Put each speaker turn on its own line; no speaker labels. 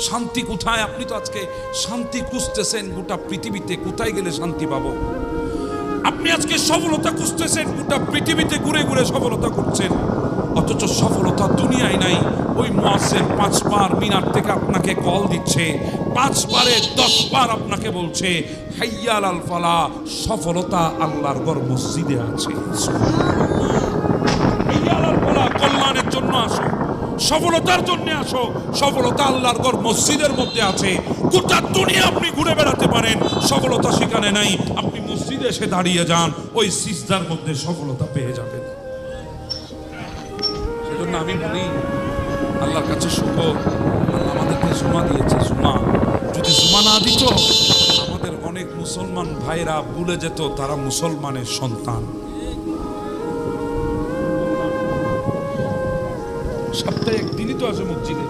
শান্তি কোথায়? আপনি তো আজকে শান্তি খুঁজতেছেন গোটা পৃথিবীতে, কোথায় গেলে শান্তি পাবো? আপনি আজকে সফলতা খুঁজতেছেন, গোটা পৃথিবীতে ঘুরে ঘুরে সফলতা করছেন, অথচ সফলতা দুনিয়ায় নাই। ওই মুয়াজ্জিন 5 বার মিনার থেকে আপনাকে কল দিচ্ছে, 5 বারে 10 বার আপনাকে বলছে হাইয়া আলাল ফালাহ, সফলতা আল্লাহর ঘর মসজিদে আছে। হাইয়া আলাল ফালাহ, কল্যাণের জন্য আসো, সফলতার জন্য আসো, সফলতা আল্লাহর ঘর মসজিদের মধ্যে আছে। গোটা দুনিয়া আপনি ঘুরে বেড়াতে পারেন, সফলতা সেখানে নাই। আপনি মসজিদে এসে দাঁড়িয়ে যান, ওই সিজদার মধ্যে সফলতা পেয়ে যাবেন। সেজন্য আমি বলি আল্লাহর কাছে শুকর, আল্লাহ আমাদেরকে জুমা দিয়েছে। জুমা যদি জুমা না দিত, আমাদের অনেক মুসলমান ভাইরা ভুলে যেত তারা মুসলমানের সন্তান। সপ্তাহে একদিনই তো আছে মসজিদে,